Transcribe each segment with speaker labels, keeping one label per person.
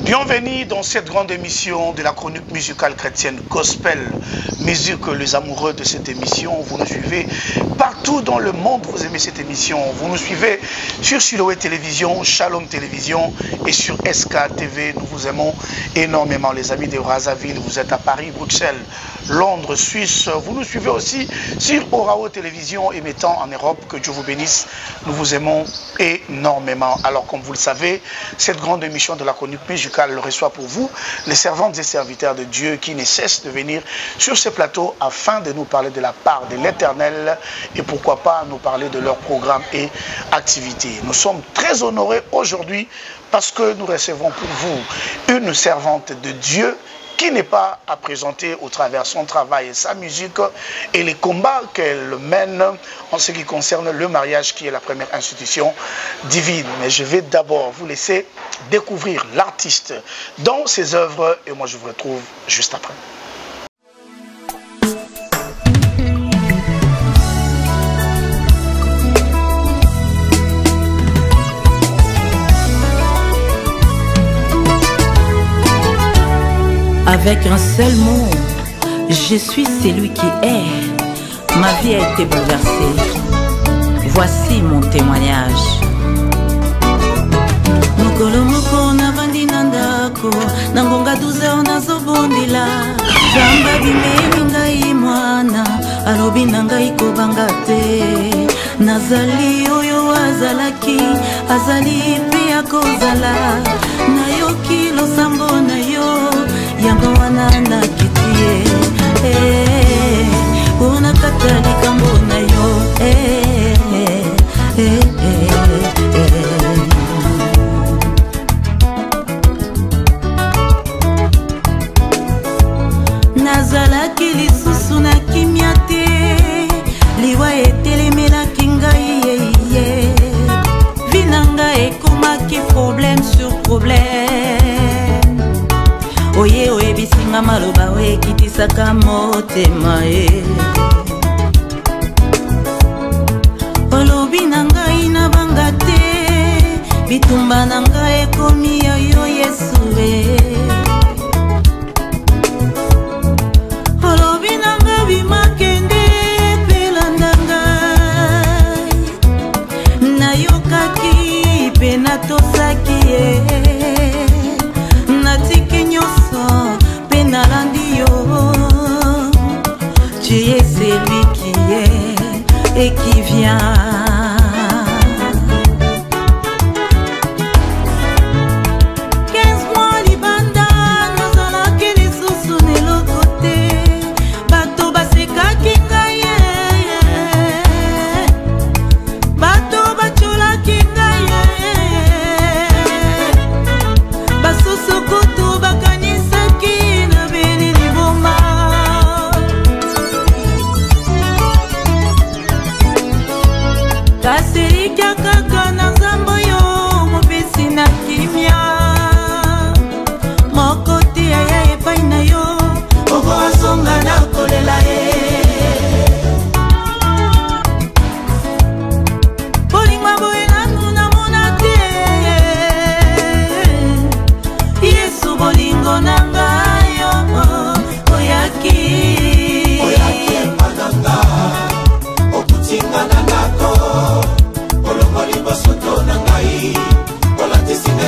Speaker 1: Bienvenue dans cette grande émission de la chronique musicale chrétienne Gospel Musique. Les amoureux de cette émission, vous nous suivez partout dans le monde, vous aimez cette émission. Vous nous suivez sur Siloé Télévision, Shalom Télévision et sur SK TV. Nous vous aimons énormément, les amis de Brazzaville. Vous êtes à Paris, Bruxelles, Londres, Suisse. Vous nous suivez aussi sur Orao Télévision émettant en Europe. Que Dieu vous bénisse. Nous vous aimons énormément. Alors, comme vous le savez, cette grande émission de la chronique musicale le reçoit pour vous, les servantes et serviteurs de Dieu qui ne cessent de venir sur ce plateau afin de nous parler de la part de l'Éternel et pourquoi pas nous parler de leurs programmes et activités. Nous sommes très honorés aujourd'hui parce que nous recevons pour vous une servante de Dieu qui n'est pas à présenter au travers son travail et sa musique et les combats qu'elle mène en ce qui concerne le mariage qui est la première institution divine. Mais je vais d'abord vous laisser découvrir l'artiste dans ses œuvres et moi je vous retrouve juste après.
Speaker 2: Avec un seul mot, je suis celui qui est. Ma vie a été bouleversée. Voici mon témoignage. Mokolo moko na vandi nandako, nangonga 12 heures nazobondela. Zamba bimeli ngai mwana, alobi na ngai kobanga te. Nazali oyo azalaki, azali pe akozala. Nayoki losambo na yo. Yango wana na kitie una katalika mbona yo nazalaki lisusu na kimia te liwa etelemelaki ngai vinanga ekomaki problème sur problème. Oye oye bisinga maloba we kitisaka motema e olobi na ngai na banga te bitumba na ngai ekomi yo Yesu e olobi na ngai bimakende pelanda ngai nayokaki pe natosaki e tu es celui qui est et qui vient.
Speaker 3: Olongoli basoto na ngai, ola tisine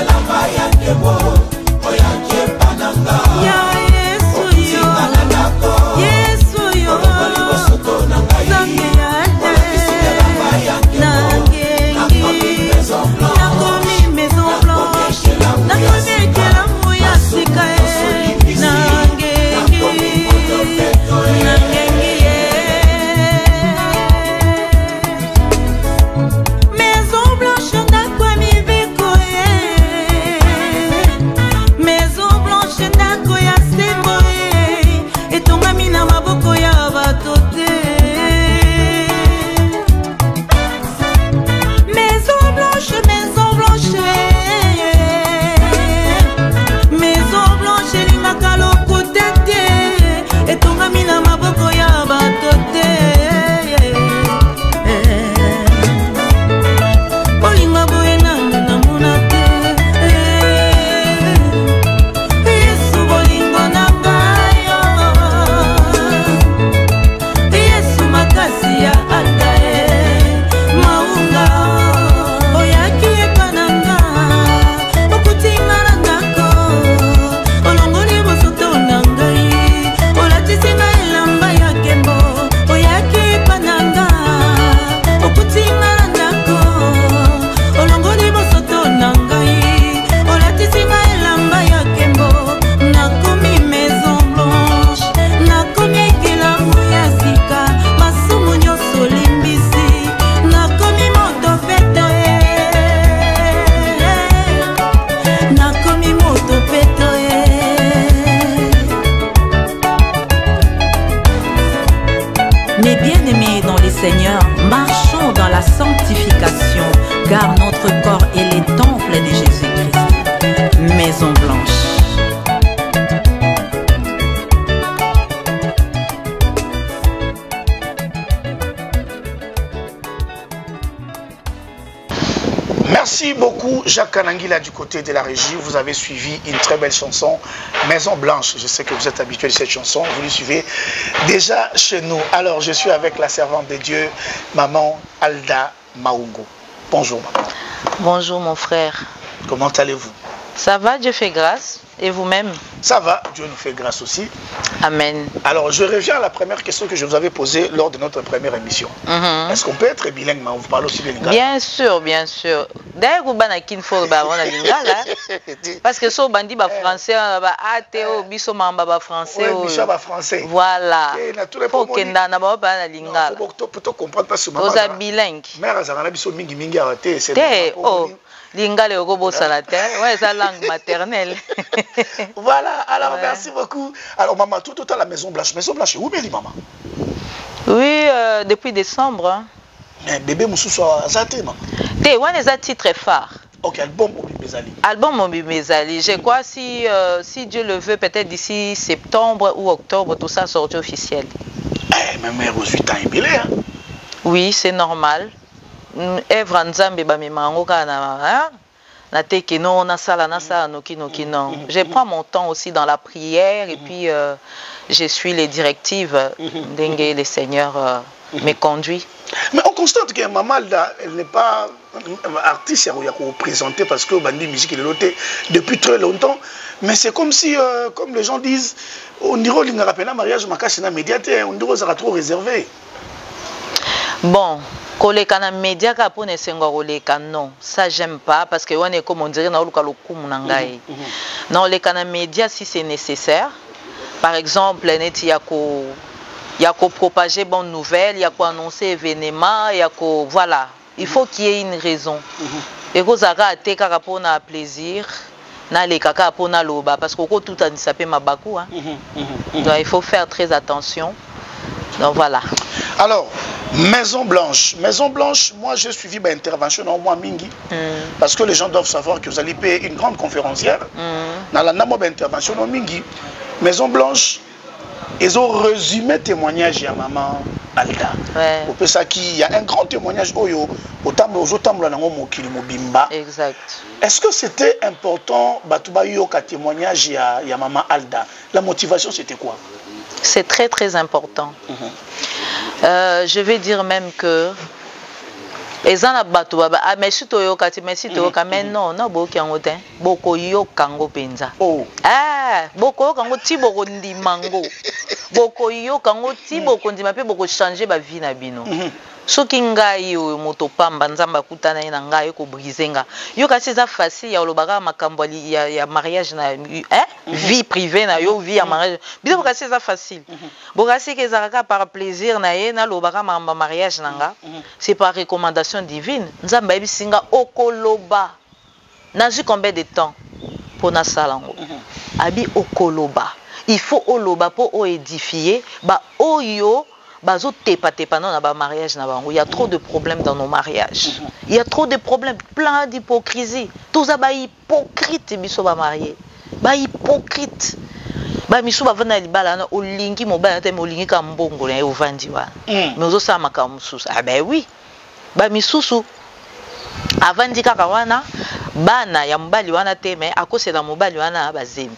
Speaker 2: car notre corps est le temple de Jésus-Christ. Maison Blanche.
Speaker 1: Merci beaucoup Jacques Kanangila du côté de la régie. Vous avez suivi une très belle chanson, Maison Blanche. Je sais que vous êtes habitué de cette chanson. Vous le suivez déjà chez nous. Alors, je suis avec la servante de Dieu, Maman Alda Maungo. Bonjour maman.
Speaker 3: Bonjour mon frère.
Speaker 1: Comment allez-vous?
Speaker 3: Ça va, Dieu fait grâce. Et vous-même?
Speaker 1: Ça va, Dieu nous fait grâce aussi.
Speaker 3: Amen.
Speaker 1: Alors, je reviens à la première question que je vous avais posée lors de notre première émission. Est-ce qu'on peut être bilingue, mais on vous parle aussi bien lingala?
Speaker 3: Bien sûr, bien sûr. D'ailleurs, vous avez qu'il faut lingala. Parce que si vous avez français, vous avez français.
Speaker 1: Oui, Micha français.
Speaker 3: Voilà. Faut que vous avez lingala.
Speaker 1: Faut comprendre parce que
Speaker 3: vous êtes bilingue.
Speaker 1: Mère,
Speaker 3: oh. Lingala est au salateur, ouais, c'est la langue maternelle.
Speaker 1: Voilà, alors ouais. Merci beaucoup. Alors maman, tout à la Maison Blanche. Maison Blanche, où est maman?
Speaker 3: Oui, depuis décembre. Hein.
Speaker 1: Mais bébé Moussou a zaté, maman.
Speaker 3: T'es ouais, les titres phares.
Speaker 1: Ok, album Mobi Bezali.
Speaker 3: Album Mobi Bezali. Je crois si Dieu le veut, peut-être d'ici septembre ou octobre, tout ça sorti officiel.
Speaker 1: Eh, mais mère, aux 8 ans, il est, hein?
Speaker 3: Oui, c'est normal. Evra Nzambe bamimango kana na teke non na sala noki non. Je prends mon temps aussi dans la prière et puis je suis les directives d'Engue le Seigneur me conduit.
Speaker 1: Mais on constate que maman elle n'est pas artiste à présenter parce que bandi musique est lotée depuis très longtemps, mais c'est comme si comme les gens disent on dirait qu'il n'y a pas mariage makasina médiateur, on dirait ça trop réservé.
Speaker 3: Bon, koleka na média ka pone sengo koleka non, ça j'aime pas parce que on est comme on dirait na luka lokumu na ngai. Non, les kana média si c'est nécessaire. Par exemple, net ya ko propager bonne nouvelle, il y a ko annoncer événement, il y a ko voilà, il faut qu'il y ait une raison. Et ko zaka te kaka pona plaisir. Na les kaka pona loba parce que tout a sapé mabaku hein. Donc il faut faire très attention. Donc voilà.
Speaker 1: Alors, Maison Blanche. Maison Blanche, moi j'ai suivi ma intervention au mois Mingi. Parce que les gens doivent savoir que vous allez payer une grande conférencière. Dans la namo intervention au Mingi. Maison Blanche, ils ont résumé témoignage à maman Alda. Au peu ça qui y a un grand témoignage au tambo mobimba.
Speaker 3: Exact.
Speaker 1: Est-ce que c'était important batuba yoka témoignage à maman Alda? La motivation c'était quoi?
Speaker 3: C'est très très important. Je vais dire même que ezana bato baba merci toyoka ti merci toyoka mais non non boki yango te boko yoka ngo penza.
Speaker 1: Oh.
Speaker 3: Boko yoka ngo ti boko ndimango. Boko yoka ngo ti boko ndima pe boko changer ba vie na bino. Soki ngai yo moto pamba nzamba kutana ina ngai ko brisenga. Yoka c'est ça facile ya olobaka makambo ya mariage na vie privée na yo vie ya mariage. Biso boka c'est ça facile. Boka c'est que ezaka par plaisir na ye na lobaka mamba mariage nanga. C'est par recommandation divine. Nzamba ebisinga okoloba. Nazi combien de temps pour na salango. Abi okoloba. Il faut oloba pour o édifier ba oyo bazo tepa non na ba mariage na bango. Il y a trop de problèmes dans nos mariages. Il y a trop de problèmes, plein d'hypocrisie. Tout ça ba hypocrite biso ba marié. Ba hypocrite. Ba miso ba vana libala na olingi mobala te molingi ka mbongo na ovandi wana. Mais ozo sa makamususu. Ah ben oui. Ba misusu avandi kaka wana bana ya mbali wana te mais akosela mobali wana bazemi.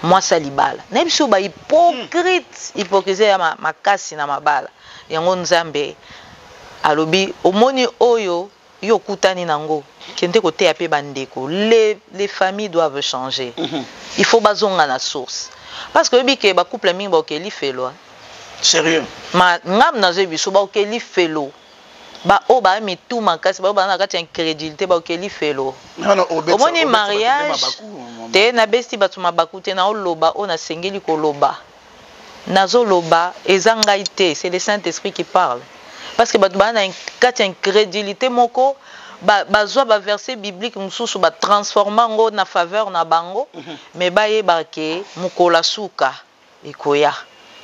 Speaker 3: Moi ça libala. Na biso ba hypocrite, hypocrisie ya makasi na mabala. Yango Nzambe alobi omoni oyo yo kutani nango. Kente kote ya pe bandeko. Les familles doivent changer. Il faut bazonga na source. Parce que bike ba couple mingi ba okeli felo.
Speaker 1: Sérieux?
Speaker 3: Ma ngam na ze biso ba okeli felo. Ba o ba mi tout makasi ba na kati incrédulité ba okeli felo. Omoni mariage te na besti batu mabaku te na oloba o na sengeli ko loba. Nazo loba ezanga ite, c'est le Saint-Esprit qui parle. Parce que batu ba na kati incrédulité moko bazwa ba verset biblique mususu ba transforma ngo na faveur na bango mais ba yebake mukola suka ekoya.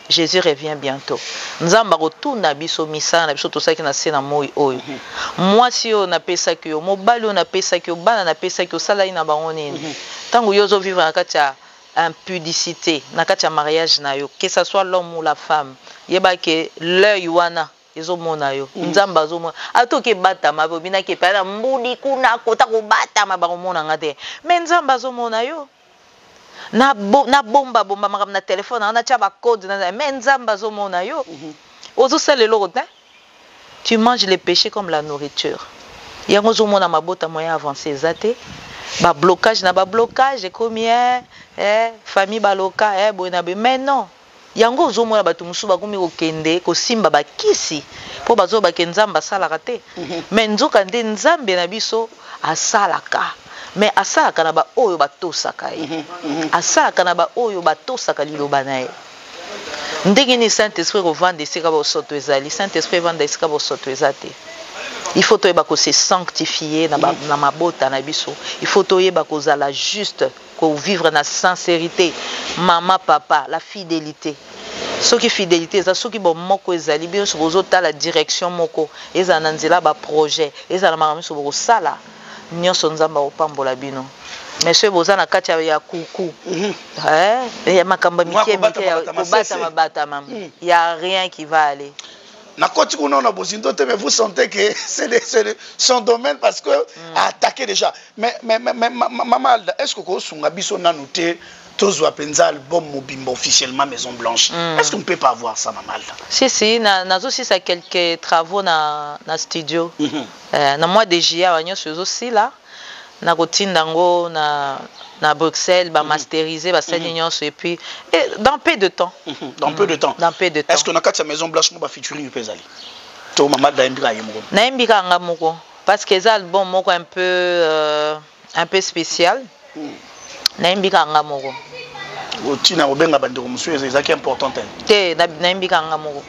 Speaker 3: Jésus revient bientôt. Nzamba rotuna biso misana biso tosaki na sena moi oyo. Moi si on a pesa ki yo, mobali on a pesa ki yo, bana na pesa ki yo sala ina bango nini. Tango yozo vivre na kati ya impudicité, na kati ya mariage na yo, que ça soit l'homme ou la femme. Yeba ke l'œil wana ezomona yo. Nzamba azomona. Atoke bata mabobina ke pala mbudi kuna kota ko bata mabaromona ngate. Mais nzamba azomona yo. Na bomba makam na téléphone na tia ba code na mais nzamba azomona yo. Ozo sala lelo te. Tu manges les péchés comme la nourriture. Yango zomona mabota moyen avancer zate. Ba blocage na ba blocage combien famille baloka mais non. Yango zomona batu musu bakomi okende ko simba bakisi po bazo bakenzamba salaka te. Mais nzoka nde nzambe na biso asalaka. Mais asalaka na ba oyo batosaka ye. Asalaka na ba oyo batosaka liloba na ye. Ndenge ni Saint-Esprit rovande esika ba soto ezali, Saint-Esprit vande esika ba soto ezate. Il faut toyeba ko se sanctifier na mabota na biso. Il faut toyeba ko zala juste, ko vivre na sincérité. Maman, papa, la fidélité. Ce qui fidélité, c'est ce qui bon moko ezali bien sur ozota la direction moko. Eza na nzela ba projet, eza na makambo so sala. Nyonso nzamba opambola bino. Monsieur bozana kati ya kuku. Ya makamba mikie ko bata mabata mam. Il y a rien qui va aller.
Speaker 1: Na koti kuna na bozindo te, mais vous sentez que c'est son domaine parce que a attaqué déjà. Mais maman, est-ce que ko sunga biso na noté tozwa penza album mobimba officiellement Maison Blanche? Est-ce qu'on peut pas voir ça maman?
Speaker 3: Si nazo si ça quelques travaux na studio. Na mois de juillet wanyo aussi là. Na kotindango na Bruxelles ba masteriser ba nyonso et puis dans peu de temps.
Speaker 1: Dans peu de temps.
Speaker 3: Dans peu de temps.
Speaker 1: Est-ce que na kati Maison Blanche mo ba featuring pezali? To maman da imbika yemoko.
Speaker 3: Na imbika nga moko parce que ça album moko un peu spécial. Na imbika nga moko.
Speaker 1: Otina obenga bandeko musu c'est ça qui est important.
Speaker 3: Na imbika nga moko.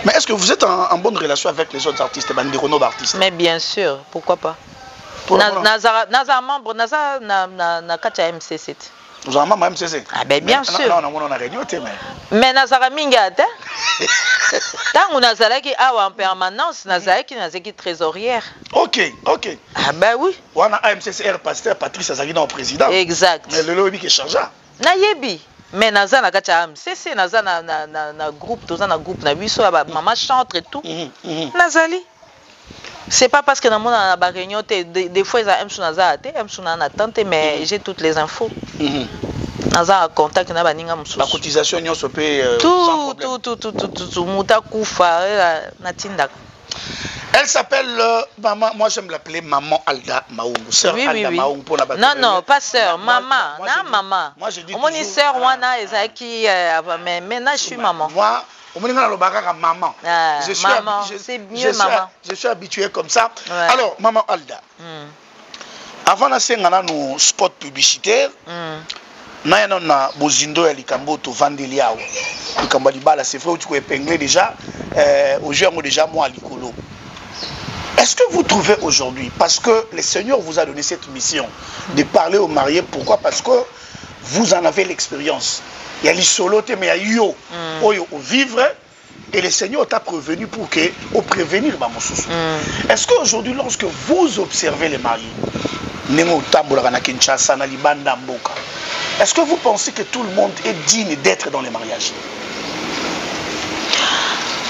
Speaker 1: Mais est-ce que vous êtes en bonne relation avec les autres artistes, bandeko no artistes?
Speaker 3: Mais bien sûr, pourquoi pas? Naza membre na kacha MC7.
Speaker 1: Vous avez membre MC7?
Speaker 3: Ah ben bien sûr.
Speaker 1: Non, on a réunion
Speaker 3: mais nazara minga te. Tango nazala ki awa en permanence, nazala ki trésorière.
Speaker 1: OK.
Speaker 3: Ah ben oui.
Speaker 1: Wana AMCCR pasteur Patrice Azagina au président.
Speaker 3: Exact.
Speaker 1: Mais le lobby qui est chargé.
Speaker 3: Na yebi. Mais naza na kacha MCC naza na groupe, toza na groupe na biso ba maman chante et tout. Nazali. C'est pas parce que dans mon réunion, des fois, ils ont un attente, mais j'ai toutes les infos. Naza contact na baninga mususu.
Speaker 1: La cotisation nyo sopé
Speaker 3: tout muta kufa na tinda.
Speaker 1: Elle s'appelle maman, moi j'aime l'appeler maman Alda Maungu. Sœur Alda Maungu pour la bataille.
Speaker 3: Non, pas sœur, maman, maman.
Speaker 1: Moi je dis
Speaker 3: mon sœur wana ezaki mais maintenant je suis maman.
Speaker 1: Moi maman.
Speaker 3: C'est mieux maman.
Speaker 1: Je suis habitué comme ça. Alors maman Alda. Avant de faire nos spots publicitaires, na bozindo ya likambo to vandeli awo. Likambo libala c'est vrai où tu peux épingler déjà aujourd'hui déjà moi likolo. Est-ce que vous trouvez aujourd'hui, parce que le Seigneur vous a donné cette mission de parler aux mariés, pourquoi? Parce que vous en avez l'expérience. Il y a les solos, mais il y a yo, au vivre, et le Seigneur t'a prévenu pour prévenir. Est-ce qu'aujourd'hui, lorsque vous observez les mariés, est-ce que vous pensez que tout le monde est digne d'être dans les mariages?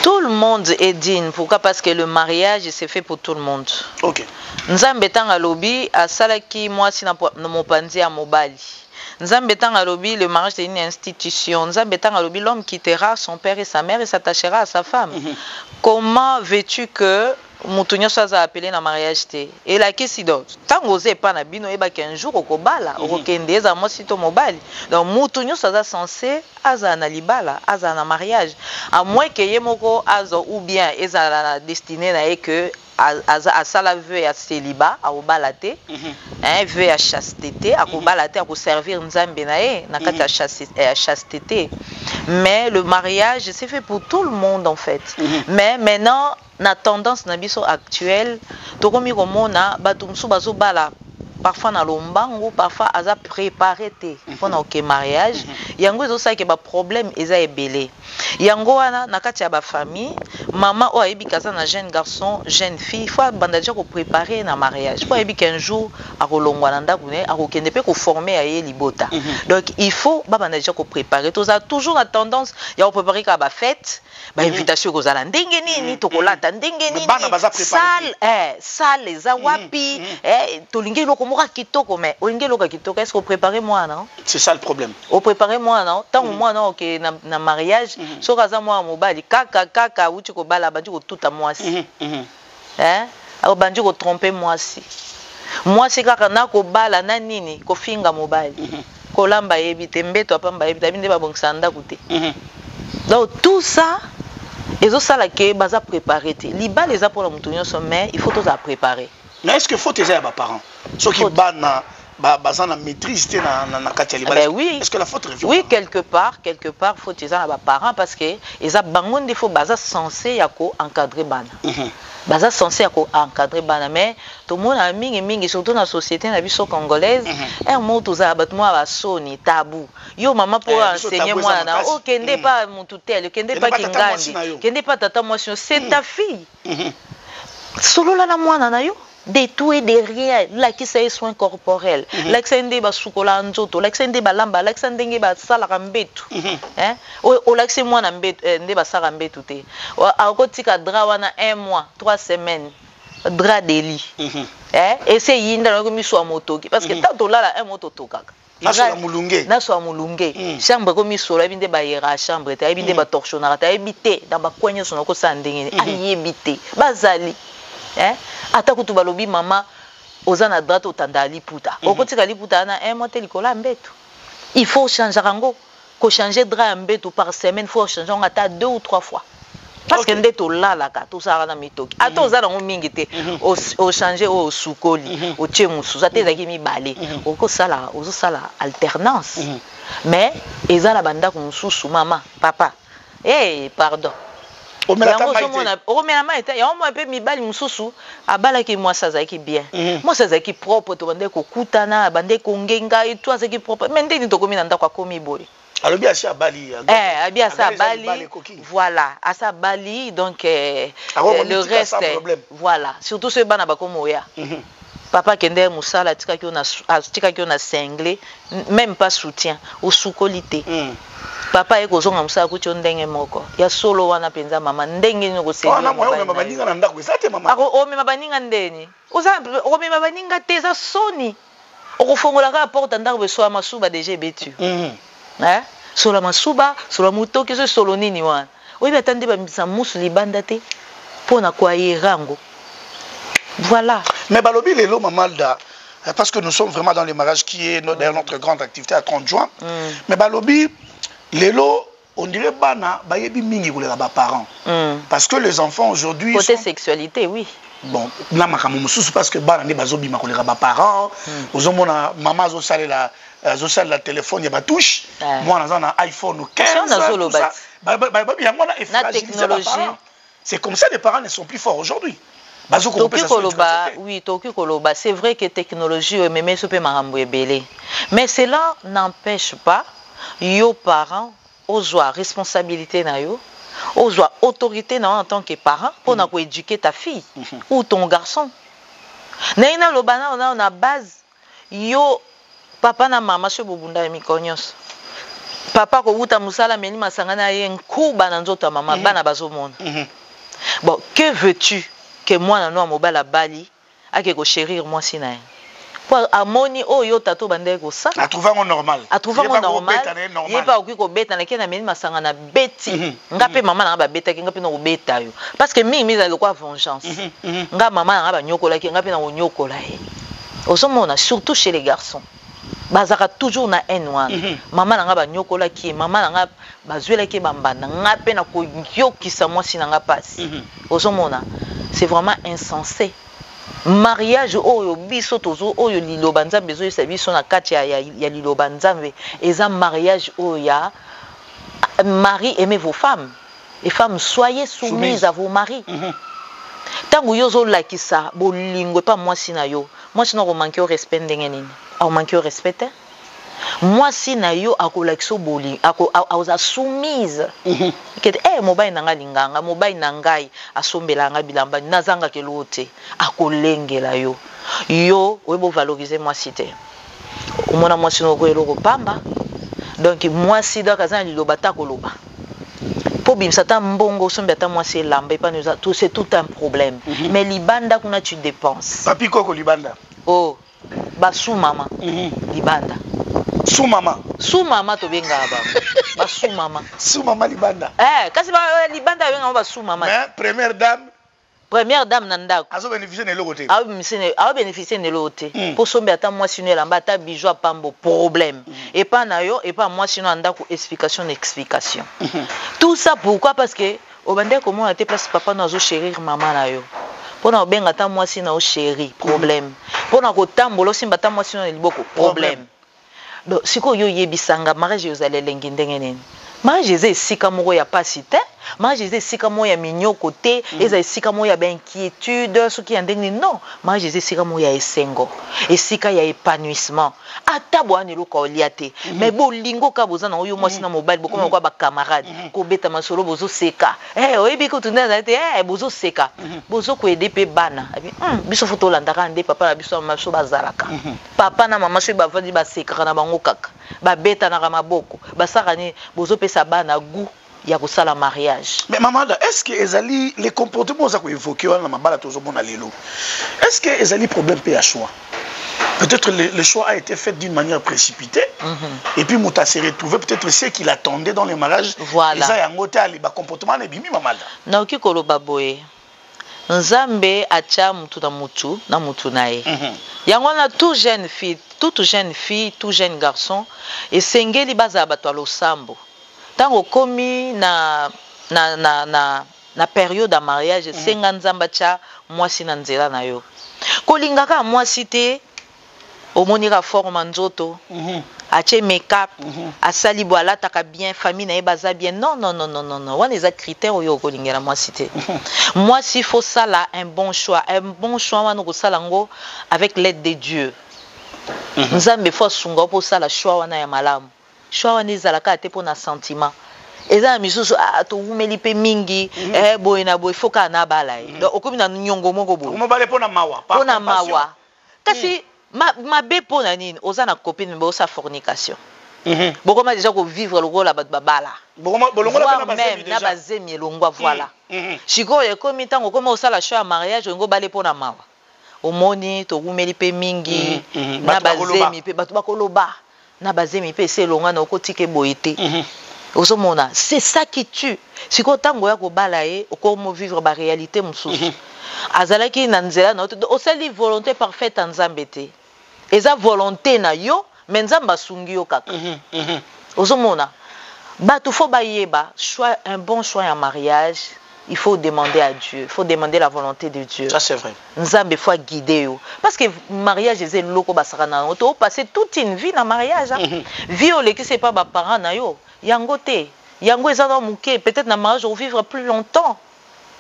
Speaker 3: Tout le monde est digne. Pourquoi? Parce que le mariage, c'est fait pour tout le monde.
Speaker 1: Ok.
Speaker 3: Nzambe tanga lobi asalaki moi si na mopanzi a mobali. Nzambe tanga lobi le mariage c'est une institution. Nzambe tanga lobi l'homme quittera son père et sa mère et s'attachera à sa femme. Comment veux-tu que Moutounio soit appelé dans mariage te? Et la question donc tant osé pas na bino eba qu'un jour au kobala au kende za moi si to mobali. Donc Moutounio soit censé aza na libala aza na mariage à moins que yemoko azo ou bien ezala destiné na que à sala veut à célibat à obalate veut à chasteté à obalate à servir nzambe na kati à chasteté. Mais le mariage c'est fait pour tout le monde en fait. Mais maintenant la tendance na biso actuelle tokomi komona batumsu bazobala parfois na lombango parfois aza préparé te mpona oke mariage yango ezosalaki baproblème eza ebele yango wana na kati ya bafamille mama oyo ayebi kaza na jeune garçon jeune fille fo abanda deja kopréparé na mariage po ayebi qu'un jour akolongwa na ndako ne akokende mpe koforme ya ye libota donc il faut babanda deja kopréparé toza toujours na tendance ya kopréparé kaka bafête bainvitation ekozala ndenge nini tokolata ndenge nini sale eza wapi tolingi eloko moko kitoko mais olingi eloko kitoko est-ce que opréparé mwana
Speaker 1: c'est ça le problème
Speaker 3: opréparé mwana ntango mwana oke na mariage soki aza mwana mobali kaka awuti kobala abandi kotuta mwasi abandi kotrompe mwasi kaka nakobala na nini kofinga mobali kolamba yebi te mbeto apamba yebi te abi nde babongisa ndako te donc tout ça ezosala ke baza préparé te libala eza mpona moto nyonso mais il faut tozala préparé.
Speaker 1: Mais est-ce que faut eza ya baparents soki bana baza na maîtrise te na kati ya libala
Speaker 3: oui.
Speaker 1: Est-ce que la faute revient
Speaker 3: oui quelque part faut eza na baparents parce que eza bango nde faut baza censé ya ko-encadrer bana baza censé ya ko-encadrer bana mais tomona mingi surtout na société na biso congolaise mo tozala bato mwa basoni tabu yo mama po enseigner mwana na okende pa mutu tel okende pa kingandi kende pa tata mwasi c'est ta fille solola na mwana na yo de tout et de rien lakisa ye soin corporel lakisa nde basukola nzoto lakisa nde balamba lakisa ndenge basalaka mbetu olakisi mwana mbetu nde basalaka mbetu te akotika dra wana 1 mois 3 semaines dra de lit ese yinda nako miso ya motoki parce que tant tolala 1 mois totokaka naso ya mulunge chambre ko misolo ayebi nde bayera chambre te ayebi nde batorchonaka te ayebi te na bakwa nyonso nakosala ndenge ayebi te bazali ata kutu balobi mama oza na droite otanda liputa okotika liputa na 1 mois te likolo ya mbeto il faut changer yango ko changer drap ya mbeto par semaine faut changer yango ata 2 ou 3 fois parce que nde tolalaka tosalaka na mitoki ata oza nango mingi te ochange oyo osukoli otie mosusu ata ezalaki mibale ozosala alternance mais eza na bandako mosusu mama papa pardon okomela mai te yango mwa mpe mibali mosusu abalaki mwasi azalaki bien mwasi azalaki propre tobande kokutana abande kongenga eto azalaki propre me ndeni tokomi na ndako akomi boye
Speaker 1: alobi asi abali
Speaker 3: abi asa abali voilà asa abali donc le reste voilà surtout soki bana bakomi oya papa kende mosala atikaki yo na cinglé même pas soutien osukoli te papa ye kozonga mosala kuti yo ndenge moko ya solo wana mpenza mama ndenge nini okomema baninga ndeni okomema baninga te eza soni okofongolaka porte ndako besola masuba deja ebetu sola masuba sola motoki so solo nini wana oyebi ata nde bamisa musu libanda te mpona koayerango voilà.
Speaker 1: Mais balobi lelo mamalda parce que nous sommes vraiment dans les mariages qui est d'ailleurs notre grande activité à 30 juin. Mais balobi lelo on dirait bana bayebi mingi kolela ba parents parce que les enfants aujourd'hui
Speaker 3: côté sexualité oui.
Speaker 1: Bon na makambo mususu parce que bana ne bazobima kolela ba parents ozomona mama zo salela la téléphone ya ba touche moi na iPhone 15
Speaker 3: na technologie.
Speaker 1: C'est comme ça les parents ne sont plus forts aujourd'hui.
Speaker 3: Oui, c'est vrai que la technologie est mais cela n'empêche pas les parents aux responsabilité aux autorité en tant que parent pour éduquer ta fille ou ton garçon. On a base yo papa na mama se bobunda mikonyos. Papa ko uta musala meni masangana ye nkuba na nzoto mama bana bazomona. Bon, que veux-tu que moi na no mobala bali ake ko chérir moi sina pour amoni oyo tato bande ko sa
Speaker 1: a trouver ngo normal
Speaker 3: ye pa ko beta na kena meni masanga na beti ngape mama na ba beta ke ngape no beta yo parce que mi za lokwa vengeance nga mama na ba nyokola ke ngape na nyokola ye osomona surtout chez les garçons bazaka toujours na haine wana mama na nga ba nyokola ki mama na nga bazwela ki bambana ngape na ko yokisa moi sina nga pasi osomona. C'est vraiment insensé. Mariage oyo biso tozo oyo liloba nzambe zo yesa biso na kati ya liloba nzambe eza mariage oya mari aimez vos femmes et femmes soyez soumises à vos maris. Tango yo zo lakisa bolingo pa mwasi na yo moi sinon ko manquer au respect ndenge nini au manquer au respect moi si na yo akolakso boli akoza soumise que mobile nanga linganga mobile nangai asombelanga bilamba nazanga kelote akolengela yo webo valoriser moi cité omona moi sinon ko eloko pamba donc moi si donc azana liloba ta koloba po bimsa ta mbongo sombe ta moi c'est lamba pas nous tout c'est tout un problème mais libanda kuna tu dépenses
Speaker 1: papi koko libanda
Speaker 3: oh ba sous maman libanda
Speaker 1: sous maman
Speaker 3: to benga ba sous maman
Speaker 1: libanda
Speaker 3: kasi ba libanda benga ba sous maman
Speaker 1: mais première dame
Speaker 3: nanda
Speaker 1: azo bénéficier de l'autre
Speaker 3: bénéficier de l'autre pour sombe ata moi sinon lamba ta bijou pambo problème et pas na yo et pas moi sinon anda ko explication tout ça pourquoi parce que au bande comment a été place papa na zo chérir maman na yo pour na benga ta moi sinon chéri problème pour na ko tambolo simba ta moi sinon liboko problème donc siko yo yebisanga mariage yo zale lengi ndenge nini mariage eza esika moko ya pasi te mariage eza esika moko ya minyoko te eza esika moko ya bainquiétude soki ya ndenge nini non mariage eza esika moko ya esengo esika ya épanouissement ata boani eloko olia te mais bolingo ka boza na oyo mwasi na mobali bokoma kwa bacamarade kobeta masolo bozoseka oyebi kotunda na te bozoseka bozokoyede mpe bana biso fo tolandaka nde papa na biso mama biso bazalaka papa na mama so bavandi basekaka na bango kaka babetanaka maboko basaka ni bozopesa bana goût ya kosala mariage.
Speaker 1: Mais maman, est-ce que ezali les comportements ça qu'on évoqué on a mabala toujours bon alelo. Est-ce que ezali problème pe à choix? Peut-être le choix a été fait d'une manière précipitée et puis Mouta s'est retrouvé peut-être ce qu'il attendait dans les mariages.
Speaker 3: Voilà.
Speaker 1: Ça y a un hôtel ba comportement na bimi maman.
Speaker 3: Na okikolo baboye. Nzambe acha mutu na mutu nae. Yango na toute jeune fille, tout jeune garçon et sengeli baza bato losambo. Tango komi na période de mariage senga nzamba cha mwasi na nzela na yo kolingaka mwasi te omonira forme nzoto ache make-up asali bo alataka bien famille na baza bien non wana eza critère oyo kolingela mwasi te mwasi faut sala un bon choix wana ko sala ngo avec l'aide de Dieu nzambe faut sunga po sala choix wana ya malamu choix wana ezalaka te po na sentiment eza misusu to umeli pe mingi boye na boye foka na bala donc okomi na nyongo moko boye
Speaker 1: omobale po na mawa
Speaker 3: kasi mabe po na nini oza na copine mbe osa fornication bokoma déjà ko vivre lokola bat babala bolongola même na bazemi elongwa voilà sikoyo ekomi ntango okoma osala choix ya mariage ongo bale po na mawa omoni to umeli pe mingi na bazemi pe bato bakoloba na bazemi pe se longa na okotike boyete osomona c'est ça qui tue siko tango ya ko balaye okomo vivre ba réalité mususu azalaki na nzela na osali volonté parfaite en Nzambe te eza volonté na yo mais Nzamba sungi yo kaka osomona bato fo bayeba choix un bon choix en mariage. Il faut demander à Dieu, il faut demander la volonté de Dieu.
Speaker 1: Ça c'est vrai.
Speaker 3: Nzambe faut guider yo. Parce que mariage c'est loko basakana on to passer toute une vie dans mariage. Vie au qui c'est pas ba parents na yo. Yango te. Yango ezana muke peut-être na mariage on vivre plus longtemps.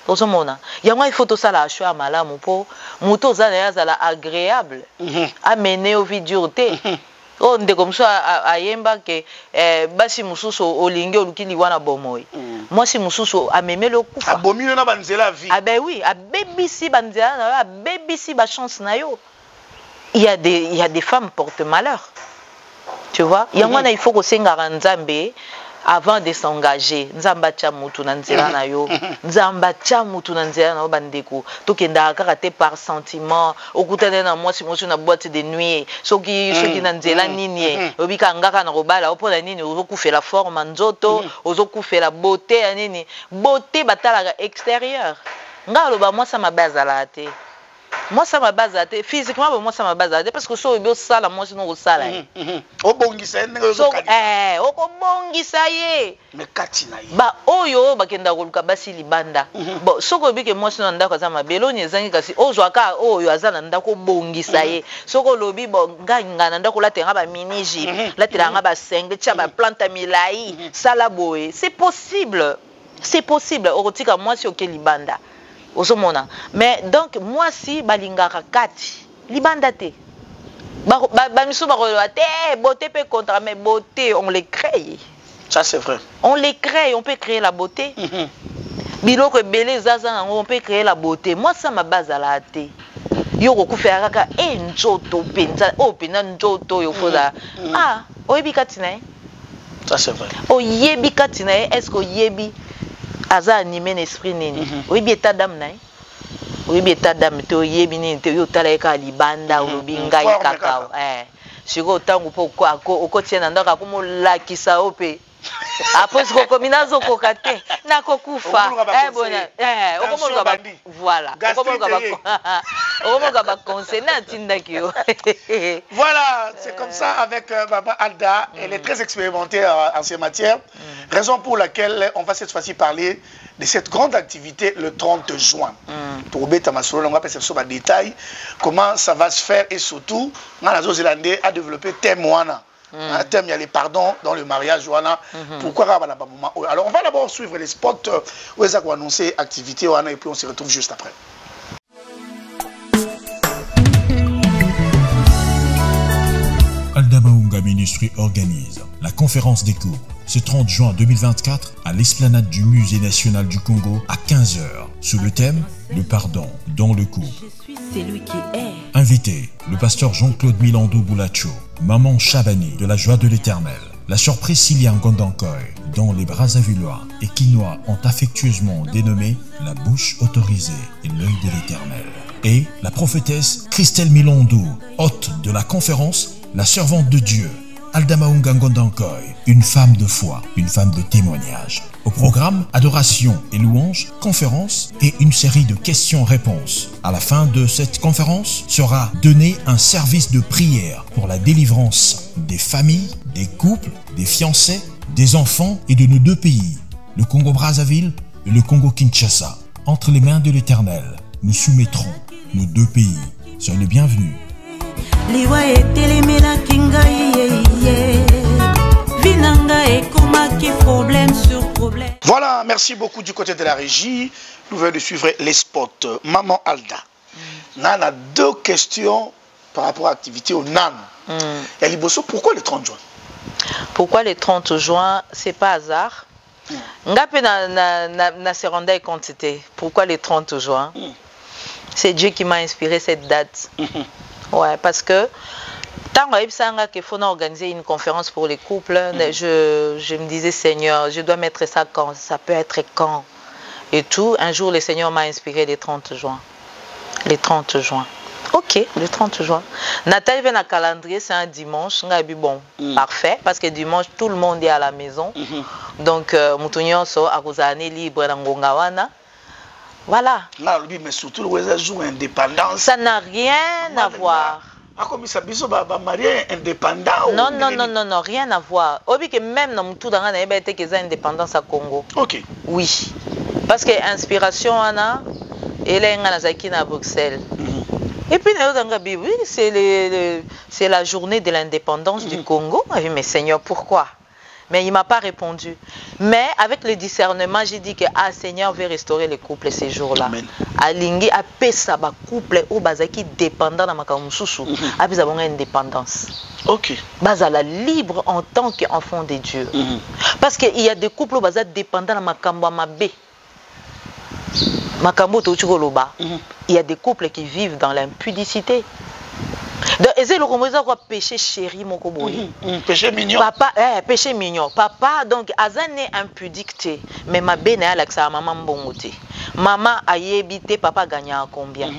Speaker 3: Osomona. Yango il faut to sala choix malamu po muto zala agréable. Amener au vie dureté. Oh nde comme ça ayemba ke basi mususu olingi olukili wana bomoi moi si mususu ameme le kufa
Speaker 1: abomino na banzela vie
Speaker 3: ah ben oui abebisi banzela na abebisi ba chance na yo il y a des femmes portent malheur tu vois yango na il faut ko senga Nzambe avant de s'engager nzamba cha mutu na nzela na yo nzamba cha mutu na nzela na bandeko tokenda kaka te par sentiment okutana na mwasi na boîte de nuit soki na nzela nini obika ngaka na kobala opona nini ozokufela forme nzoto ozokufela beauté ya nini beauté batalaka extérieur ngalo ba mwasa mabazala te moi ça m'a basé physiquement moi ça m'a basé parce que so bio sala moi sinon au sala
Speaker 1: obongisa ndenge
Speaker 3: so okobongisa ye
Speaker 1: mais katina ye
Speaker 3: ba oyo bakenda koluka basi libanda bon soko bike moi sinon ndako za mabeloni ezangi kasi ozwaka oyo azana ndako bongisa ye soko lobi bon nganga ndako latenga ba miniji latenga ba senge tcha ba planta milai sala boye c'est possible okotika moi si oke libanda osomona mais donc moi si balingaka kati libanda te. Bamisu bakoloba te, beauté peut contre, mais beauté, on les crée.
Speaker 1: Ça, c'est vrai.
Speaker 3: On les crée, on peut créer la beauté. Biloko belé zaza, on peut créer la beauté. Moi, ça ma base à la thé. Yoko kuferaka njoto penza, oh pena njoto yokoda. Ah, oyebi katina.
Speaker 1: Ça, c'est vrai.
Speaker 3: Oyebi katina, est-ce que oyebi aza animé l'esprit nini? Oyebi état d'âme na. Oyebi état d'âme te oyebi nini te yo tala ka libanda obinga ikakao. Siko tangu po ko tiena ndaka ko lakisa ope. Après ce qu'on a zo kokate na kokufa bona voilà
Speaker 1: voilà, c'est comme ça avec Maman Alda. Elle est très expérimentée en ces matières, raison pour laquelle on va cette fois-ci parler de cette grande activité le 30 juin. Pour Beta Masolo, on va passer sur les détails, comment ça va se faire et surtout, les Zélandais a développé témoignage. Un thème, il y a les pardons dans le mariage. Pourquoi alors, on va d'abord suivre les spots où ils ont annoncé l'activité et puis on se retrouve juste après.
Speaker 4: Alda Mahunga Ministry organise la conférence des couples ce 30 juin 2024 à l'esplanade du Musée national du Congo à 15 h sous le thème le pardon dans le couple.
Speaker 2: C'est lui qui est.
Speaker 4: Invité, le pasteur Jean-Claude Milandou Boulacho, Maman Chabani de la joie de l'éternel, la surprise Cilia Ngondankoy, dont les Brazzavillois et Quinois ont affectueusement dénommé la bouche autorisée et l'œil de l'éternel. Et la prophétesse Christelle Milandou, hôte de la conférence, la servante de Dieu, Alda Mahunga Ngondankoy, une femme de foi, une femme de témoignage. Au programme, adoration et louange, conférence et une série de questions-réponses. À la fin de cette conférence sera donné un service de prière pour la délivrance des familles, des couples, des fiancés, des enfants et de nos deux pays, le Congo-Brazzaville et le Congo-Kinshasa. Entre les mains de l'Éternel, nous soumettrons nos deux pays. Soyez les bienvenus.
Speaker 1: Voilà, merci beaucoup du côté de la régie. Nous venons de suivre les spots. Maman Alda, Nan a deux questions par rapport à l'activité au NAN. Et Liboso, pourquoi le 30 juin?
Speaker 3: Pourquoi le 30 juin? C'est pas hasard. Ngapé na se rendait compte. Pourquoi le 30 juin? C'est Dieu qui m'a inspiré cette date. Ouais, parce que tant qu'il faut organiser une conférence pour les couples, je me disais, Seigneur, je dois mettre ça quand? Ça peut être quand? Et tout. Un jour, le Seigneur m'a inspiré le 30 juin. Le 30 juin. Ok, le 30 juin. Nathalie vient à calendrier, c'est un dimanche. Bon, parfait, parce que dimanche, tout le monde est à la maison. Donc, Moutounion so à Rosane libre dans Ngongawana. Voilà.
Speaker 1: Mais surtout le jour indépendance.
Speaker 3: Ça n'a rien à voir. Non, non, non, non, non, rien à voir. Même dans tout dans la indépendance à Congo.
Speaker 1: Ok.
Speaker 3: Oui. Parce que l'inspiration, elle est à Bruxelles. Et puis, oui, c'est la journée de l'indépendance du Congo. Mais Seigneur, pourquoi? Mais il ne m'a pas répondu. Mais avec le discernement, j'ai dit que Seigneur veut restaurer les couples ces jours-là. Alingi a pesa ba couple ou bazaki dépendant dans ma kamususu. A pesa bonga indépendance.
Speaker 1: OK.
Speaker 3: Bazala libre en tant qu'enfant de Dieu. Parce qu'il y a des couples où bazala dépendant dans ma kamba mabe. Makambo to chukoloba. Il y a des couples qui vivent dans l'impudicité. Donc, et c'est le comment quoi péché chéri mon koboyi.
Speaker 1: Péché mignon.
Speaker 3: Papa, péché mignon. Papa, donc, azane impudicté. Mais ma benne a l'accès à maman bongoté. Maman a yébité, papa gagne à combien?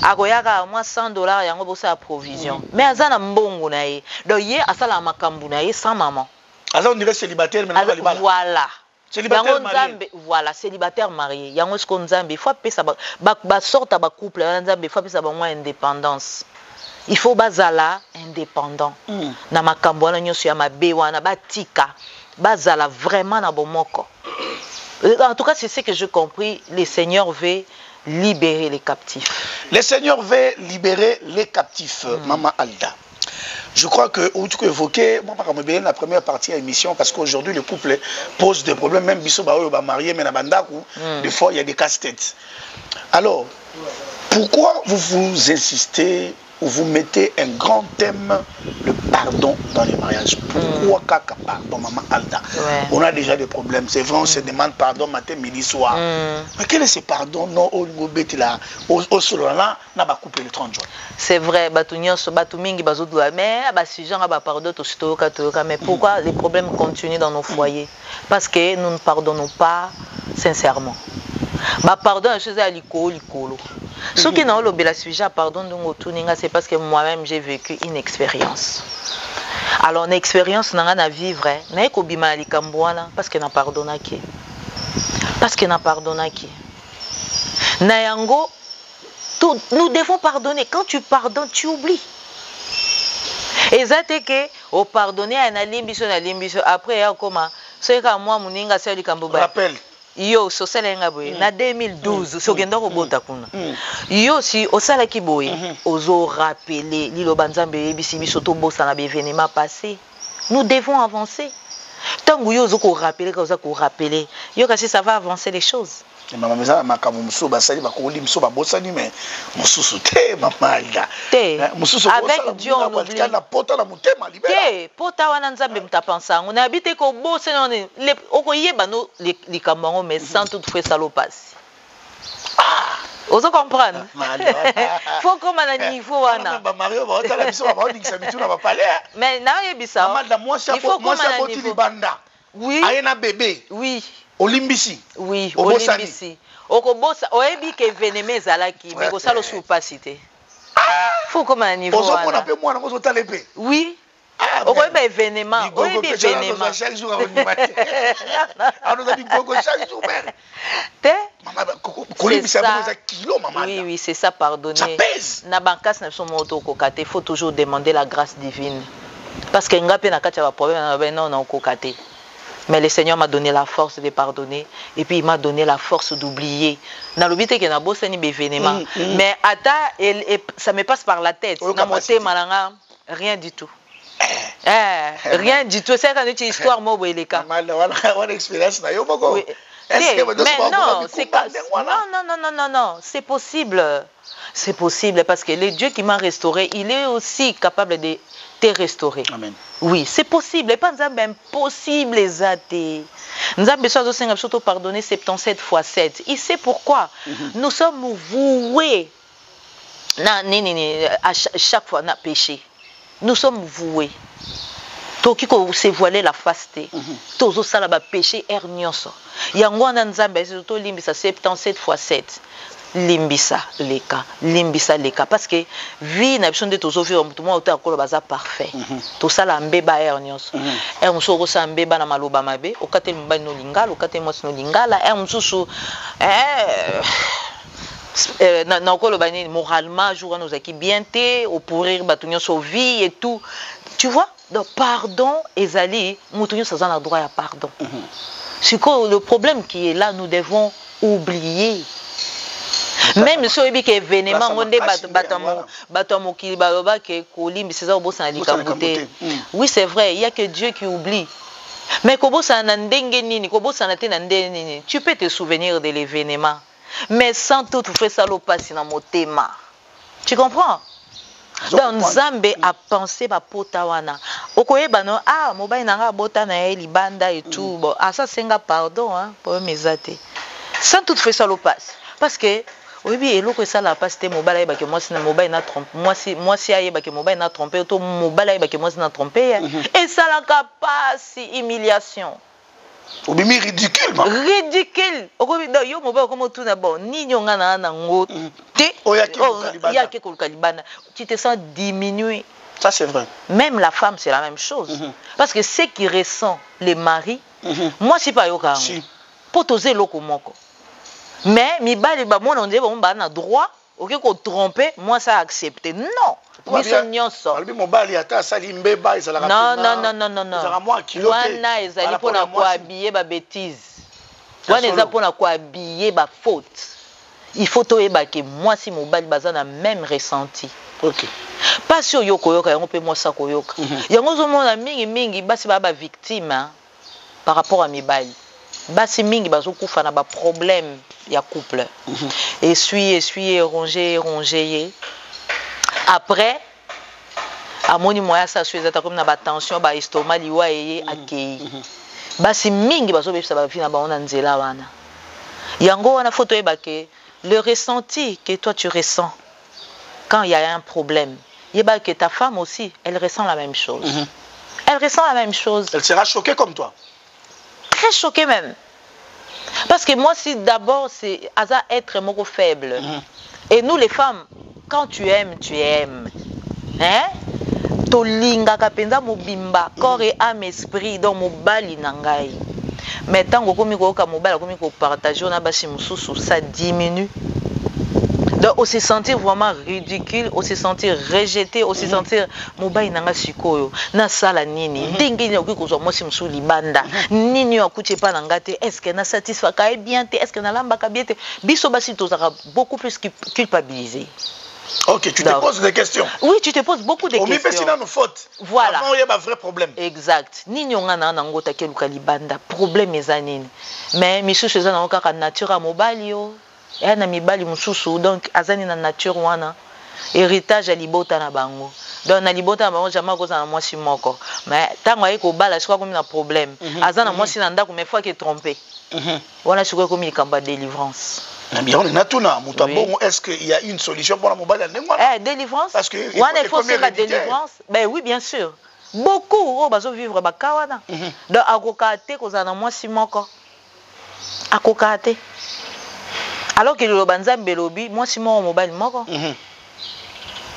Speaker 3: Agoyaga, moi $100, yango bossa à provision. Mais azana mbongo na ye. Donc, yé asala makambu na ye sans maman.
Speaker 1: Alors, on dirait célibataire, mais non,
Speaker 3: voilà.
Speaker 1: Célibataire marié.
Speaker 3: Voilà, célibataire marié. Yango ce qu'on zambe, il faut appeler ça ba sorte à ba couple, il faut appeler ça ba moins indépendance. Il faut bazala indépendant. Na makambo na nyoso ya mabe wana batika. Bazala vraiment na bomoko. En tout cas, c'est ce que j'ai compris, le Seigneur veut libérer les captifs.
Speaker 1: Le Seigneur veut libérer les captifs, Maman Alda. Je crois que, où tu peux évoquer, moi, par exemple, la première partie de l'émission, parce qu'aujourd'hui, le couple pose des problèmes, même si on va marier, mais des fois, il y a des casse-têtes. Alors, pourquoi vous insistez où vous mettez un grand thème, le pardon dans les mariages. Pourquoi Kaka pardon, Maman Alda? On a déjà des problèmes. C'est vrai, on se demande pardon matin, midi, soir. Mais quel est ce pardon? Non, au solana, n'a pas coupé le 30 juin.
Speaker 3: C'est vrai, mais pourquoi les problèmes continuent dans nos foyers? Parce que nous ne pardonnons pas sincèrement. Pardon, je à l'icolo. Ce qui n'a pas le sujet, pardon, c'est parce que moi-même j'ai vécu une expérience. Alors, une expérience, n'a pas à vivre, n'a pas parce que n'a pardonné qui. Parce que n'a pardonné qui. Nayango, nous devons pardonner. Quand tu pardonnes, tu oublies. Et ça, c'est que, au pardonner, à un limbiso, après, il y a comment? C'est que moi, mon inga, c'est le Camboba.
Speaker 1: Rappel.
Speaker 3: Yo so sala boy na 2012 so genda ko bota kuna yo si osala ki boy ozo rappeler lilo banzambe yebisi biso to bosa na événement passé. Nous devons avancer. Tango yo zo ko rappeler ka oza ko rappeler yo kasi ça va avancer les choses.
Speaker 1: Maman meza makamu muso basali bakoli muso babosani mais mususu te mamala
Speaker 3: te
Speaker 1: mususu
Speaker 3: avec Dieu on oublie
Speaker 1: na pota na mutema libera
Speaker 3: te pota wana nzambe mutapansa on habite ko bosana on okoyeba no likambango mais sans toutefois ça lo passe. Ozo comprendre? Faut comme à niveau wana
Speaker 1: ba Mario ba otala biso ba ondikisa bitu na ba palais
Speaker 3: mais na yebisa
Speaker 1: mamala moi ça boti libanda
Speaker 3: oui
Speaker 1: ayena bébé
Speaker 3: oui
Speaker 1: Olimbisi.
Speaker 3: Oui, Olimbisi. Okobosa, oebi ke veneme zalaki, mais kosalo soupacité. Faut comme un niveau.
Speaker 1: On appelle moi on talépé.
Speaker 3: Oui. Okoeba événement, oebi événement.
Speaker 1: Chaque jour on dit. Ah nous a dit Gogo chaque jour mais.
Speaker 3: Té?
Speaker 1: Maman Olimbisi a besoin kilo maman.
Speaker 3: Oui oui, c'est ça pardonner.
Speaker 1: Ça pèse.
Speaker 3: Na bankas na so moto kokate, faut toujours demander la grâce divine. Parce que ngape na kati ya problème non na kokate. Mais le Seigneur m'a donné la force de pardonner et puis il m'a donné la force d'oublier. Dans le but que na bosse ni événement, mais ça me passe par la tête. Na monté malanga rien du tout. Rien du tout. C'est quand tu histoire mo boeleka.
Speaker 1: Voilà expérience na yo boko.
Speaker 3: Mais non, c'est non, c'est possible. C'est possible parce que le Dieu qui m'a restauré, il est aussi capable de te restaurer.
Speaker 1: Amen.
Speaker 3: Oui, c'est possible. Et pas impossible, les athées. Nous avons besoin de pardonner 77 fois 7. Il sait pourquoi. Nous sommes voués à chaque fois à péché. Nous sommes voués. Toki ko se voiler la faste. Tozo sala ba péché ernioso. Yango na nzambe to limbisa 77 fois 7. Limbisa leka parce que vie na biso nde tozo vivre mutu mwa ota kolo baza parfait to sala mbeba ernioso mususu sa mbeba na maloba mabe okate mbani no lingala okate mwasi no lingala mususu na kolo bani moralement jour nous aki bien te au pourrir batunyo so vie et tout tu vois donc pardon ezali mutunyo sa na droit à pardon c'est que le problème qui est là nous devons oublier. Même si on dit que événement on dit bateau mokili baloba que kolimbi c'est ça obosa na likambote. Oui c'est vrai, il y a que Dieu qui oublie. Mais kobosa na ndenge nini, kobosa na te na ndenge nini, tu peux te souvenir de l'événement mais sans tout faire ça lo passe na motema. Tu comprends? Donc Nzambe a pensé ba pota wana. Okoyeba no mobile nanga bota na libanda et tout. Bon, ça senga pardon pour mes athées. Sans tout faire ça lo passe parce que oui, et l'autre ça la passe mobile que moi c'est mobile na trompe moi si aye que mobile na trompé to mobile que moi c'est na trompé et ça la passe humiliation
Speaker 1: ou bien ridicule
Speaker 3: yo mobile comme tout na bon ni nyonga na ngo te ya ke ko kalibana tu te sens diminué.
Speaker 1: Ça c'est vrai.
Speaker 3: Même la femme c'est la même chose parce que ce qui ressent les maris moi c'est pas yo ka pour toser loko moko. Mais mibali ba mona ndé bon ba na droit OK ko tromper moi ça accepter non biso nyonso
Speaker 1: albi mobali ata sali mbeba ezala ka
Speaker 3: non wana ezali pona ko habiller ba bêtise wana ezali pona ko habiller ba faute il faut to eba que moi si mobali baza na même ressenti
Speaker 1: OK
Speaker 3: pas sur yoko yoka yango pe moi ça ko yoka yango zo mona mingi basi ba victime par rapport à mibali basi mingi bazokufa na ba problème ya couple essuie rongé après amoni moya sa sueza comme na ba tension ba estomac liwa eye akei basi mingi bazobebisa ba fina ba ona nzela wana yango wana photo ebake le ressenti que toi tu ressens quand il y a un problème yeba que ta femme aussi elle ressent la même chose elle ressent la même chose,
Speaker 1: elle sera choquée comme toi,
Speaker 3: très choquée même, parce que moi si d'abord c'est hasard être moko faible et nous les femmes quand tu aimes hein tolinga kapenza mobimba corps et âme esprit donc mobali nangai mais tant que komi ko ka mobali komi ko partager on a basi mususu ça diminue. Donc, on se sentir vraiment ridicule, on se sentir rejeté, on se sentir mobile nanga sikoyo na sala nini ndingi ni okiko moi si msuli banda nini okuche pa ngate est-ce que na satisfait ka bien te est-ce que na lamba ka bien te biso basi tozaka beaucoup plus culpabilisé.
Speaker 1: Ok, tu te poses des questions.
Speaker 3: Oui, tu te poses beaucoup de questions.
Speaker 1: On met pas nos fautes.
Speaker 3: Voilà.
Speaker 1: Avant il y a un vrai problème.
Speaker 3: Exact. Nini on a nango ta keluka libanda problème ezanini. Mais misu seza na kaka nature mobile yo. Et na mibali mususu donc azani na nature wana héritage ya libota na bango donc na libota na bango jamais koza na mwasi moko mais tango ay ko bala siko comme na problème azana mwasi na ndako mais fois que trompé wana siko comme likamba délivrance
Speaker 1: na bien on a tout na muto bon est-ce qu'il y a une solution pour la mobile
Speaker 3: na délivrance parce que wana il faut faire la délivrance ben oui bien sûr beaucoup o bazo vivre bakawana donc akokate koza na mwasi moko akokate. Alors que le banzambe lobi, moi si mon mobile moko.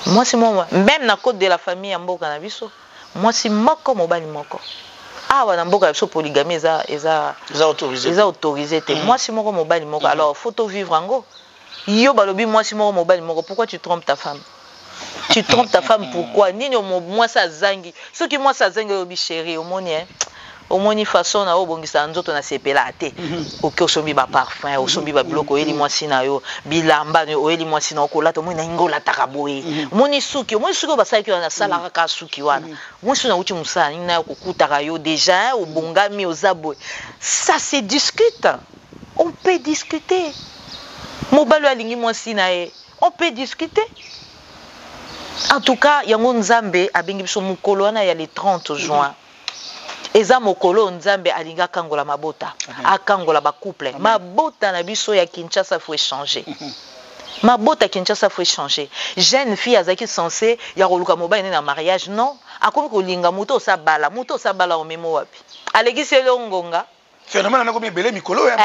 Speaker 3: Moi si mon même na code de la famille en mboka na biso. Moi si moko mobile moko. Ah wana mboka biso polygamie eza autorisé. Eza autorisé te. Moi si moko mobile moko. Alors faut to vivre ngo. Yo balobi moi si moko mobile moko. Pourquoi tu trompes ta femme? Tu trompes ta femme pourquoi? Nini moi ça zangi. Ce qui moi ça zangi lobi chérie, au moni hein. Au moins une façon na obongisa nzoto na sepela te oke osombi ba parfum osombi ba biloko eli mwasi na yo bilamba no eli mwasi na okolata mo na ngola takaboye moni suki ba saki na sala ka suki wana mwasi na uti musala na yo kokutaka yo déjà obongami ozabo ça se discute, on peut discuter mobalo alingi mwasi na ye on peut discuter. En tout cas yango nzambe abengi biso mukolo wana ya le 30 juin. Eza mokolo nzambe alinga kangola mabota akangola ba couple mabota na biso ya Kinshasa faut changer mabota Kinshasa faut changer jeune fille azaki censé ya koluka mobile na mariage non akomi kolinga moto sabala o memo wapi alegisi longonga
Speaker 1: phénomène na komi belé mikolo ya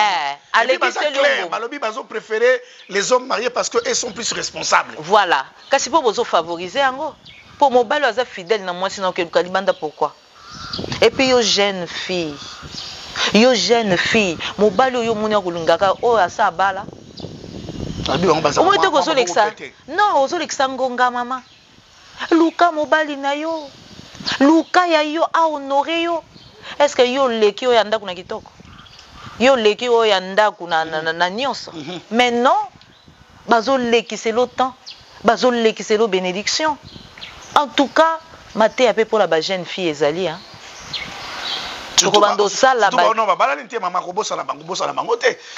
Speaker 3: alegisi longonga
Speaker 1: balobi bazo préférer les hommes mariés parce que eux sont plus responsables.
Speaker 3: Voilà kasi po bozo favoriser yango po mobile aza fidèle na mwasi na keluka libanda. Pourquoi? Et puis yo jeune fille mobali yo moni akulungaka o asa bala o moto ko soleksa non ozoleksa ngonga mama luka mobali na yo luka ya yo a honorer yo. Est-ce que yo leki yo yanda kuna kitoko yo leki yo yanda kuna na nyonso mais non bazo leki c'est le temps bazo leki c'est le bénédiction. En tout cas maté a peu pour la jeune fille ezali hein. Surtout
Speaker 1: les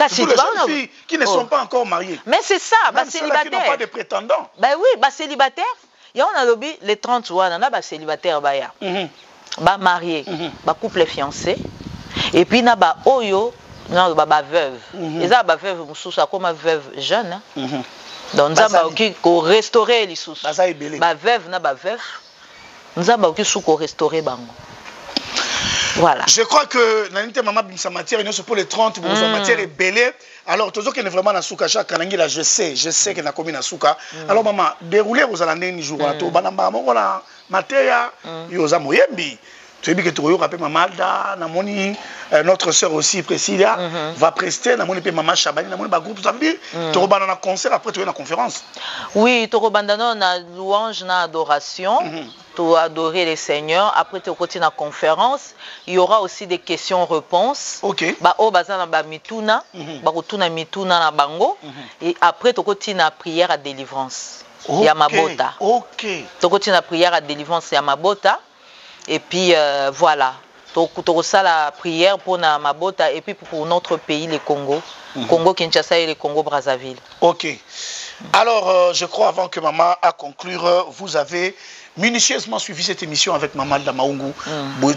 Speaker 1: filles qui ne sont pas encore mariées.
Speaker 3: Mais c'est ça, bah célibataire.
Speaker 1: Qui n'ont pas de prétendants.
Speaker 3: Bah oui, bah célibataire. Il y a on a lobby les 30 ou on a bah célibataire bah ya. Bah marié, bah couple fiancé. Et puis na bah oyo, na bah veuve. Et ça bah veuve mususu comme veuve jeune. Donc ça bah qui ko restaurer les sous. Bah veuve na bah veuve. Nous avons qui sous ko restaurer bango. Voilà.
Speaker 1: Je crois que dans maman bimsa matière il pour les 30 pour sa matière est belée. Alors toujours qu'il est vraiment na souka chaque kanangi là je sais que na commis na souka. Alors maman dérouler aux alandais ni jour là to banamba moko na matière yo za moyembi. Tu sais bien que tu rappelles maman da na moni notre sœur aussi Priscilla va prester na moni pe maman Chabani na moni ba groupe Zambi tu rebanda na concert après tu es na conférence.
Speaker 3: Oui, tu rebanda na louange na adoration. Pour adorer les seigneurs. Après, tu continues la conférence. Il y aura aussi des questions-réponses.
Speaker 1: Ok.
Speaker 3: Bah, oh, bah, ça, bah, mituna. Bah, retourne mituna na bango. Et après, tu continues la prière à délivrance.
Speaker 1: Okay.
Speaker 3: Yamabota.
Speaker 1: Ok.
Speaker 3: Tu continues la prière à délivrance Yamabota. Et puis, voilà. Tu continues la prière pour Yamabota. Et puis, pour notre pays, le Congo. Congo, Kinshasa et le Congo, Brazzaville.
Speaker 1: Ok. Alors, je crois, avant que maman a conclure, vous avez minutieusement suivi cette émission avec maman Damaungu.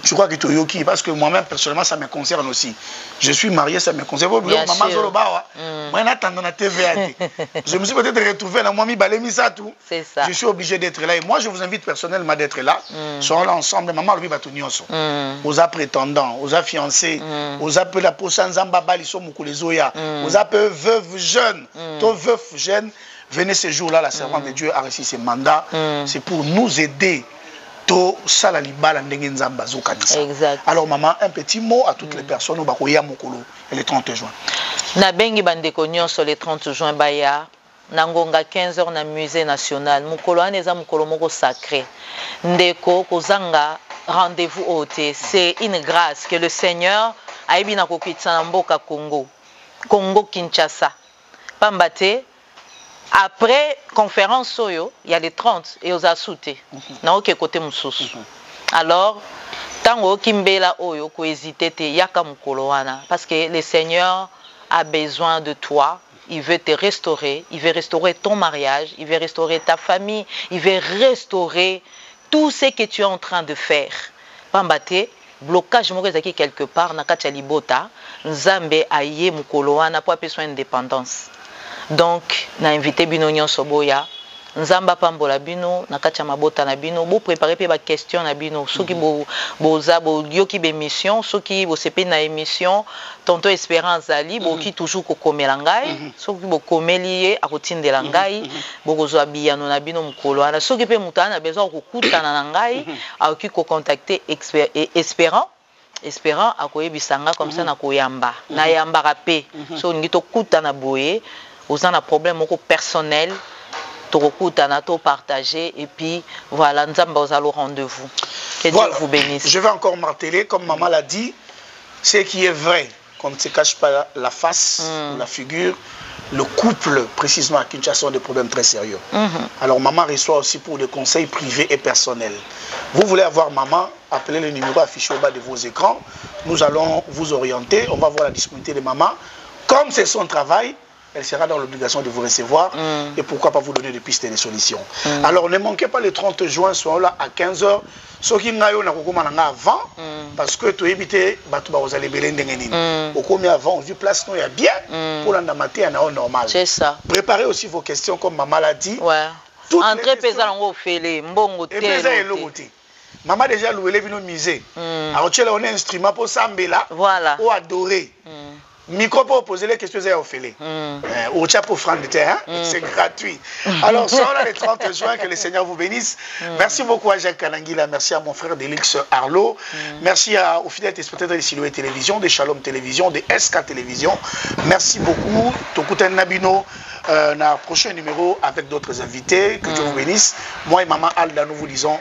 Speaker 1: Tu crois que tu es yoki, parce que moi-même, personnellement, ça me concerne aussi. Je suis marié, ça me concerne. Maman Zoloba, moi, j'attends la TVA. Je me suis peut-être retrouvé dans moi,
Speaker 3: c'est ça.
Speaker 1: Je suis obligé d'être là. Et moi, je vous invite personnellement d'être là. Soyons là ensemble. Maman, lui, va tout aux prétendants, aux fiancés, aux appels la poisson Zambaba, ils sont Moukoulazoya, aux appels veuves jeunes, tous veufs jeunes. Venez ce jour-là, la servante de Dieu a reçu ses mandats. C'est pour nous aider.
Speaker 3: Exact.
Speaker 1: Alors, maman, un petit mot à toutes les personnes au le 30 juin.
Speaker 3: Nabengi bandeko nyonso le 30 juin baya. Nangonga 15h na musée national. Mukolo aneza mukolo moko sacré. Ndeko kozanga rendez-vous ôté. C'est une grâce que le Seigneur a ébi na kokitsa na mboka Congo. Congo Kinshasa. Pambate. Après conférence soyo, il y a les 30 et aux assoutés. Na oké côté mususu. Alors, tango kimbela oyo ko hésiter te yaka mukolo wana parce que le Seigneur a besoin de toi. Il veut te restaurer, il veut restaurer ton mariage, il veut restaurer ta famille, il veut restaurer tout ce que tu es en train de faire. Pambate, blocage moko ezaki quelque part na kati ya libota, Nzambe aye mukolo wana po apesa indépendance. Donc, na invité bino nyonso boya, Nzamba pambola bino na kati ya mabota na bino, bo préparer pe ba question na bino, soki boza bo yoki be mission, soki bo sepe na émission, tonto Espérance ali bo ki toujours ko komela ngai, soki bo komeli akotindela ngai, bo kozwa biyano na bino mukolo ana, soki pe mutana na besoin ko kutana na ngai, akoki ko contacter Espérant à koyebisanga comme ça na koyamba, na yamba rapé, so ngito kutana boye. Vous avez un problème personnel, to partager et puis voilà, nous allons au rendez-vous. Que Dieu vous bénisse.
Speaker 1: Je vais encore marteler, comme maman l'a dit, ce qui est vrai, qu'on ne se cache pas la face, la figure, le couple, précisément à Kinshasa, ont des problèmes très sérieux. Alors maman reçoit aussi pour des conseils privés et personnels. Vous voulez avoir maman, appelez le numéro affiché au bas de vos écrans. Nous allons vous orienter, on va voir la disponibilité de maman. Comme c'est son travail, elle sera dans l'obligation de vous recevoir et pourquoi pas vous donner des pistes et des solutions. Alors ne manquez pas le 30 juin, soyons là à 15h. Ce qui n'a avant, parce que tu évites, vous allez au combien avant, on dit place, il y a bien pour l'andamater en normal.
Speaker 3: C'est ça.
Speaker 1: Préparez aussi vos questions comme maman l'a dit.
Speaker 3: Ouais. Entrée pesant au félé, mbongo té.
Speaker 1: Maman déjà loué les vins au musée. Alors tu as un instrument pour s'embêler.
Speaker 3: Voilà.
Speaker 1: Ou adorer. Micro pour poser les questions à Ophélie. Au chat pour franc de terrain, c'est gratuit. Alors, ça, on a le 30 juin, que le Seigneur vous bénisse. Merci beaucoup à Jacques Kanangila, merci à mon frère Delix Arlo, merci aux fidèles téléspectateurs de Siloé Télévision, de Shalom Télévision, de SK Télévision. Merci beaucoup. Tokuten Nabino, dans le prochain numéro avec d'autres invités. Que Dieu vous bénisse. Moi et maman Alda, nous vous disons